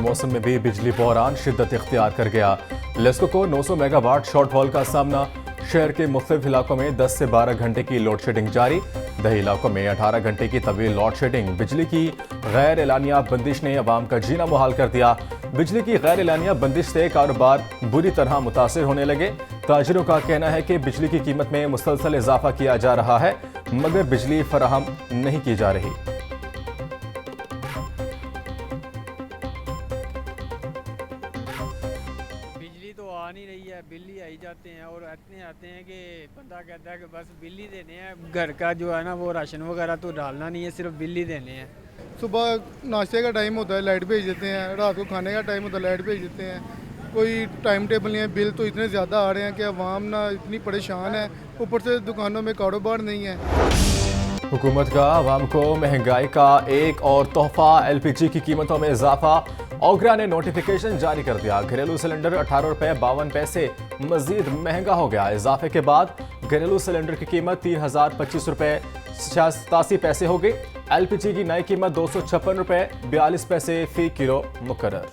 मौसम में भी बिजली बहरान शिद्दत इख्तियार कर गया। लेस्को को 900 मेगावाट शॉर्टफॉल का सामना। शहर के मुख्तलिफ इलाकों में 10 से 12 घंटे की लोड शेडिंग जारी। दही इलाकों में 18 घंटे की तवील लोड शेडिंग। बिजली की गैर एलानिया बंदिश ने अवाम का जीना मुहाल कर दिया। बिजली की गैर एलानिया बंदिश से कारोबार बुरी तरह मुतासिर होने लगे। ताजिरों का कहना है कि बिजली की कीमत में मुसलसल इजाफा किया जा रहा है, मगर बिजली फराहम नहीं की जा रही। बिजली तो आ नहीं रही है, बिल्ली आई जाते हैं और इतने आते हैं कि बंदा कहता है कि बस बिल्ली देने हैं। घर का जो है ना वो राशन वगैरह तो डालना नहीं है, सिर्फ बिल्ली देने हैं। सुबह नाश्ते का टाइम होता है लाइट भेज देते हैं, रात को खाने का टाइम होता है लाइट भेज देते हैं। कोई टाइम टेबल नहीं है। बिल तो इतने ज़्यादा आ रहे हैं कि अवाम ना इतनी परेशान है, ऊपर से दुकानों में कारोबार नहीं है। हुकूमत का अवाम को महंगाई का एक और तोहफा। एलपीजी की कीमतों में इजाफा। ओगरा ने नोटिफिकेशन जारी कर दिया। घरेलू सिलेंडर 18 रुपये 52 पैसे मजीद महंगा हो गया। इजाफे के बाद घरेलू सिलेंडर की कीमत 3025 रुपये 87 पैसे हो गई। एलपीजी की नई कीमत 256 रुपये 42 पैसे फी किलो मुकर्रर।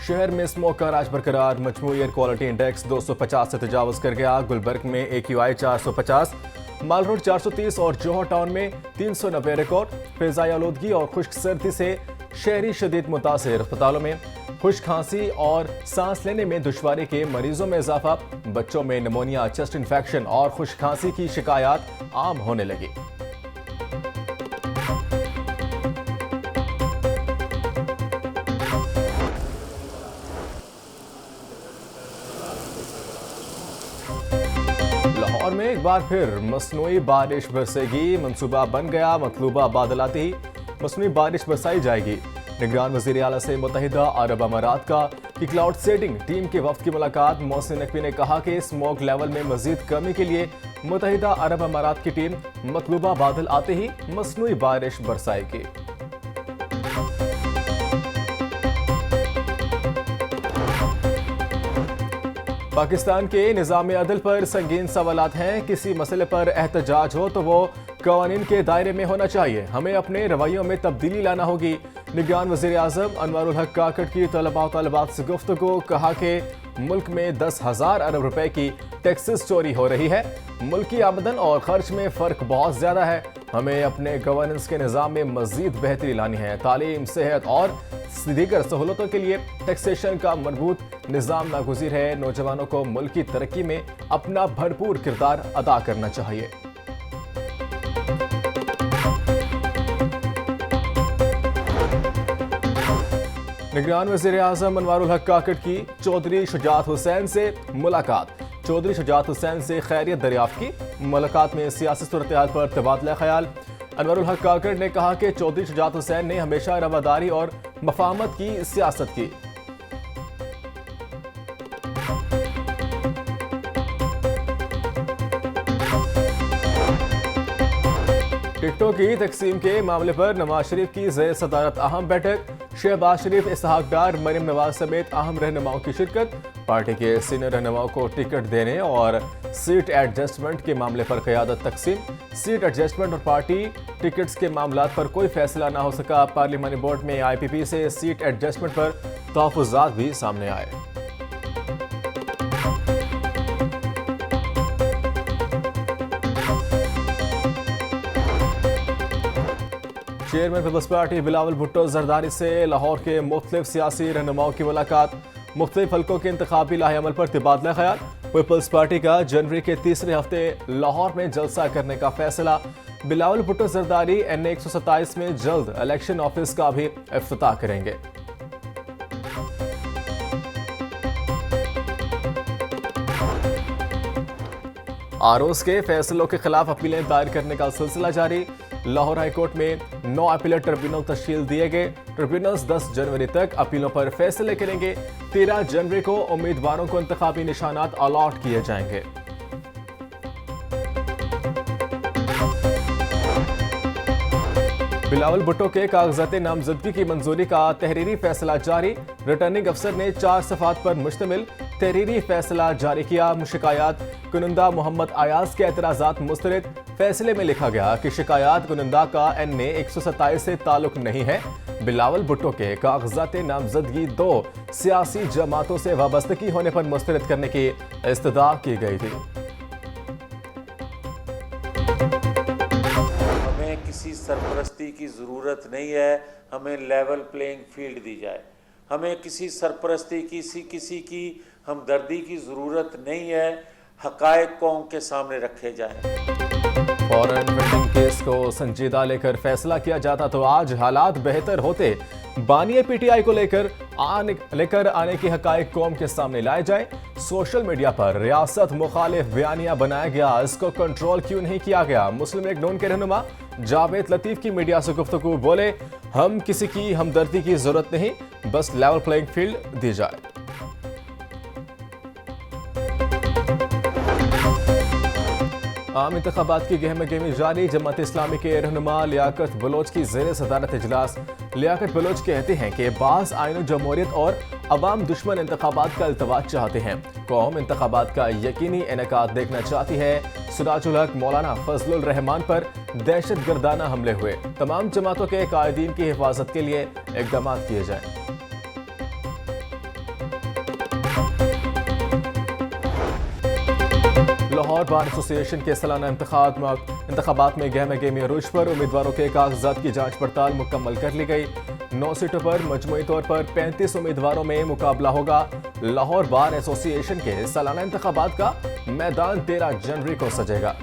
शहर में स्मोक का राज बरकरार। मजमूई एयर क्वालिटी इंडेक्स 250 से तजावज़ कर गया। गुलबर्ग में AQI 450, माल रोड 430 और जोहर टाउन में 390 रिकॉर्ड। फिजाई आलूदगी और खुश्क सर्दी से शहरी शदीद मुतासिर। अस्पतालों में खुश्क खांसी और सांस लेने में दुश्वारी के मरीजों में इजाफा। बच्चों में निमोनिया, चेस्ट इन्फेक्शन और खुश्क खांसी की शिकायत आम होने लगी। लाहौर में एक बार फिर मसनूई बारिश बरसेगी। मंसूबा बन गया। मतलूबा बादल आते ही मसनूई बारिश बरसाई जाएगी। निगरान वज़ीर आला से मुत्तहिदा अरब अमारात की क्लाउड सेटिंग टीम के वफ्द की मुलाकात। मोहसिन नकवी ने कहा कि स्मोक लेवल में मजीद कमी के लिए मुत्तहिदा अरब अमारात की टीम मतलूबा बादल आते ही मसनूई बारिश बरसाएगी। पाकिस्तान के निज़ाम अदल पर संगीन सवालात हैं। किसी मसले पर एहतजाज हो तो वो कवानीन के दायरे में होना चाहिए। हमें अपने रवैयों में तब्दीली लाना होगी। निगरान वज़ीर आज़म अनवरुल हक काकड़ की तलबा और तलबात से गुफ्तगू। कहा कि मुल्क में 10,000 अरब रुपए की टैक्सेस चोरी हो रही है। मुल्क की आमदन और खर्च में फ़र्क बहुत ज़्यादा है। हमें अपने गवर्नेंस के निज़ाम में मज़ीद बेहतरी लानी है। तालीम, सेहत और दीगर सहूलतों के लिए टैक्सेशन का मजबूत निज़ाम नागुज़ीर है। नौजवानों को मुल्क की तरक्की में अपना भरपूर किरदार अदा करना चाहिए। निगरान वज़ीर आज़म अनवरुल हक काकड़ की चौधरी शुजात हुसैन से मुलाकात। चौधरी शुजात हुसैन से खैरियत दरियाफ्त की। मुलाकात में सियासी सूरत हाल पर तबादला ख्याल। अनवरुल हक काकड़ ने कहा कि चौधरी शुजात हुसैन ने हमेशा रवादारी और मफाहमत की सियासत की। टिकटों की तकसीम के मामले पर नवाज शरीफ की ज़ेर सदारत अहम बैठक। शहबाज शरीफ, इसहाक डार, मरीम नवाज समेत अहम रहनुमाओं की शिरकत। पार्टी के सीनियर रहनुमाओं को टिकट देने और सीट एडजस्टमेंट के मामले पर क़यादत तकसीम। सीट एडजस्टमेंट और पार्टी टिकट्स के मामलात पर कोई फैसला ना हो सका। पार्लिमानी बोर्ड में IPP से सीट एडजस्टमेंट पर तहफ़्फ़ुज़ात भी सामने आए। Chairman people's party Bilawal Bhutto Zardari से लाहौर के मुख्तलिफ सियासी रहनुमाओं की मुलाकात। मुख्तलिफ हल्कों के इंतखाबी लाहेअमल पर तबादला ख्याल। पीपल्स पार्टी का जनवरी के तीसरे हफ्ते लाहौर में जलसा करने का फैसला। बिलावल भुट्टो जरदारी NA 127 में जल्द इलेक्शन ऑफिस का भी इफ्तिताह करेंगे। आरोस के फैसलों के खिलाफ अपीलें दायर करने का सिलसिला जारी। लाहौर हाईकोर्ट में 9 अपीलेट ट्रिब्यूनल तश्कील दिए गए। ट्रिब्यूनल्स 10 जनवरी तक अपीलों पर फैसले करेंगे। 13 जनवरी को उम्मीदवारों को इंतखाबी निशानात अलॉट किए जाएंगे। बिलावल भुट्टो के कागजात नामजदगी की मंजूरी का तहरीरी फैसला जारी। रिटर्निंग अफसर ने 4 सफ़ात पर मुश्तमिल तहरीरी फैसला जारी किया। शिकायत कुनिंदा मोहम्मद अयाज के एतराज़ात मुस्तरद। फैसले में लिखा गया कि शिकायत कुनिंदा का NA 127 से ताल्लुक नहीं है। बिलावल भुट्टो के कागजात नामजदगी 2 सियासी जमातों से वाबस्तगी होने पर मुस्तरद करने की इस्तदा की गई थी। हमें किसी सरपरस्ती की ज़रूरत नहीं है, हमें लेवल प्लेइंग फील्ड दी जाए। हमें किसी सरपरस्ती किसी की हमदर्दी की ज़रूरत नहीं है, हक़ाइक़ कौम के सामने रखे जाएं। फॉरेन फंडिंग केस को संजीदा लेकर फैसला किया जाता तो आज हालात बेहतर होते। बानिए PTI को लेकर आने के हक़ाइक़ कौम के सामने लाए जाए। सोशल मीडिया पर रियासत मुखालिफ बयानिया बनाया गया, इसको कंट्रोल क्यों नहीं किया गया। मुस्लिम लीग नून के रहनुमा जावेद लतीफ़ की मीडिया से गुफ्तगू, बोले हम किसी की हमदर्दी की जरूरत नहीं, बस लेवल प्लेइंग फील्ड दी जाए। आम इंतखाबात की गहमा-गहमी जारी। जमात इस्लामी के रहनुमा लियाकत बलोच की ज़ेर सदारत इजलास। लियाकत बलोच कहते हैं कि बाज़ आईन जमहूरियत और अवाम दुश्मन इंतखाबात का अल्तवाज चाहते हैं। कौम इंतखाबात का यकीनी इनेकाद देखना चाहती है। सिराजुल हक मौलाना फजलुर रहमान पर दहशत गर्दाना हमले हुए। तमाम जमातों के कायदीन की हिफाजत के लिए इक़दाम किए जाएं। लाहौर बार एसोसिएशन के सालाना इंतखाबात में गहमा-गहमी अरूज पर उम्मीदवारों के कागजात की जांच पड़ताल मुकम्मल कर ली गई। 9 सीटों पर मजमूई तौर पर 35 उम्मीदवारों में मुकाबला होगा। लाहौर बार एसोसिएशन के सालाना इंतखाबात का मैदान 13 जनवरी को सजेगा।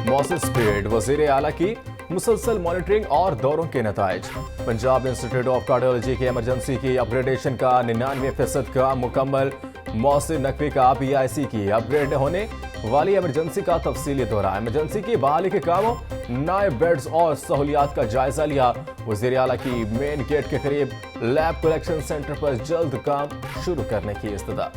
मौसम स्पीड वजीर आला की मुसलसल मॉनिटरिंग और दौरों के नताइज। पंजाब इंस्टीट्यूट ऑफ कार्डियोलॉजी की इमरजेंसी की अपग्रेडेशन का 99% का मुकम्मल। मौसम नकवी का PIC की अपग्रेड होने वाली इमरजेंसी का तफसीली दौरा। इमरजेंसी की बहाली के कामों, नए बेड्स और सहूलियात का जायजा लिया। वजीर आला की मेन गेट के करीब लैब कलेक्शन सेंटर पर जल्द काम शुरू करने की इस्तदा।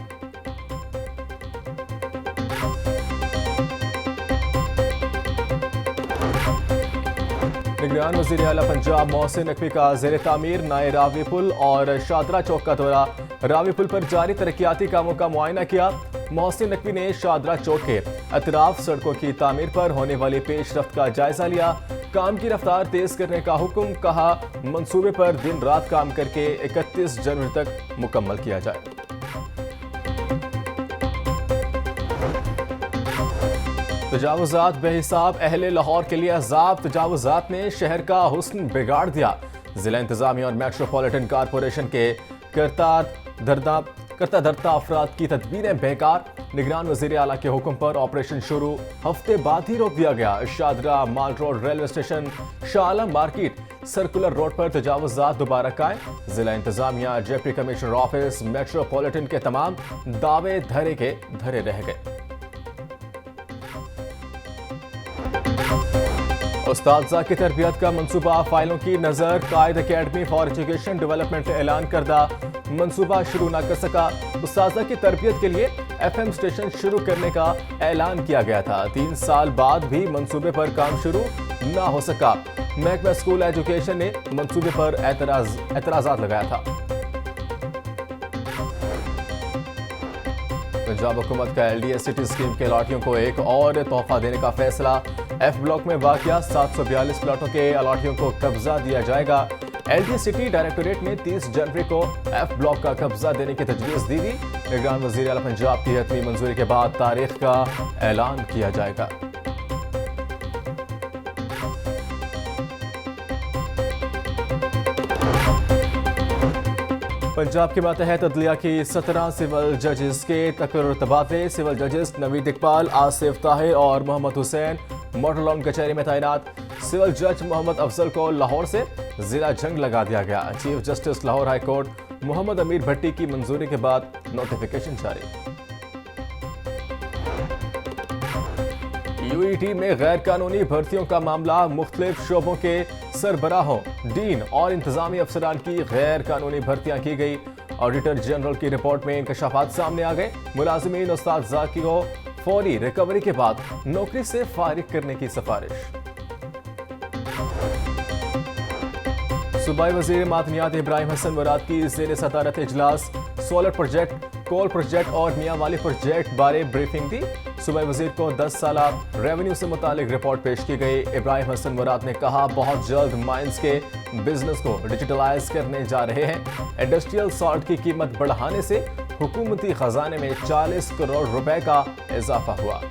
निगरान वज़ीर आला पंजाब मोहसिन नकवी का ज़ेर तामीर नए रावी पुल और शादरा चौक का दौरा। रावी पुल पर जारी तरक्याती कामों का मुआयना किया। मोहसिन नकवी ने शादरा चौक के अतराफ सड़कों की तामीर पर होने वाली पेशरफ्त का जायजा लिया। काम की रफ्तार तेज करने का हुक्म, कहा मंसूबे पर दिन रात काम करके 31 जनवरी तक मुकम्मल किया जाए। तजावुजात बेहिसाब अहले लाहौर के लिए अजाब। तजावुजात ने शहर का हुस्न बिगाड़ दिया। जिला इंतजामिया और मेट्रोपॉलिटन कारपोरेशन के करता धरता अफराद की तदबीरें बेकार। निगरान वजीर आला के हुक्म पर ऑपरेशन शुरू, हफ्ते बाद ही रोक दिया गया। शादरा माल road railway station, Shah Alam market, circular road पर तजावुजात दोबारा कायम। जिला इंतजामिया, डिप्टी कमिश्नर ऑफिस, मेट्रोपॉलिटन के तमाम दावे धरे के धरे रह गए। उस्ताद की तरबियत का मंसूबा, फाइलों की नजर। कायद अकेडमी फॉर एजुकेशन डेवलपमेंट ऐलान करदा, मंसूबा शुरू न कर सका। उस्ताद की तरबियत के लिए FM स्टेशन शुरू करने का ऐलान किया गया था। 3 साल बाद भी मंसूबे पर काम शुरू न हो सका। महकमा स्कूल एजुकेशन ने मंसूबे पर एतराजात लगाया था। पंजाब हुकूमत का LDA सिटी स्कीम के अलॉटियों को एक और तोहफा देने का फैसला। F ब्लॉक में वाक़िया 742 प्लाटों के अलॉटियों को कब्जा दिया जाएगा। LDA सिटी डायरेक्टोरेट ने 30 जनवरी को F ब्लॉक का कब्जा देने की तजवीज़ दी थी। निगरान वज़ीर आला पंजाब की हतमी मंजूरी के बाद तारीख का ऐलान किया जाएगा। पंजाब के मातहत अदलिया की 17 सिविल जजेस के तकर्रुर तबादले। सिविल जजेस नवीद इकबाल, आसिफ ताहिर और मोहम्मद हुसैन मॉडल टाउन कचहरी में तैनात। सिविल जज मोहम्मद अफजल को लाहौर से जिला जंग लगा दिया गया। Chief justice Lahore high court Mohammad Amir Bhatti की मंजूरी के बाद नोटिफिकेशन जारी। UET में गैर कानूनी भर्तियों का मामला। मुख्तलिफ शोबों के सरबराहों, डीन और इंतजामी अफसरान की गैर कानूनी भर्तियां की गई। ऑडिटर जनरल की रिपोर्ट में इंकशाफात सामने आ गए। मुलाजिमीन उस्ताद को फौरी रिकवरी के बाद नौकरी से फारिग करने की सिफारिश। सूबाई वज़ीर मादनियात इब्राहिम हसन मुराद की ज़ेर सदारत इजलास सोलर प्रोजेक्ट, कोल प्रोजेक्ट और मियाँ वाली प्रोजेक्ट बारे ब्रीफिंग दी। सूबाई वज़ीर को 10 साल रेवेन्यू से मुतालिक रिपोर्ट पेश की गई। इब्राहिम हसन मुराद ने कहा, बहुत जल्द माइंस के बिजनेस को डिजिटलाइज करने जा रहे हैं। इंडस्ट्रियल सॉल्ट की कीमत बढ़ाने से हुकूमती खजाने में 40 करोड़ रुपए का इजाफा हुआ।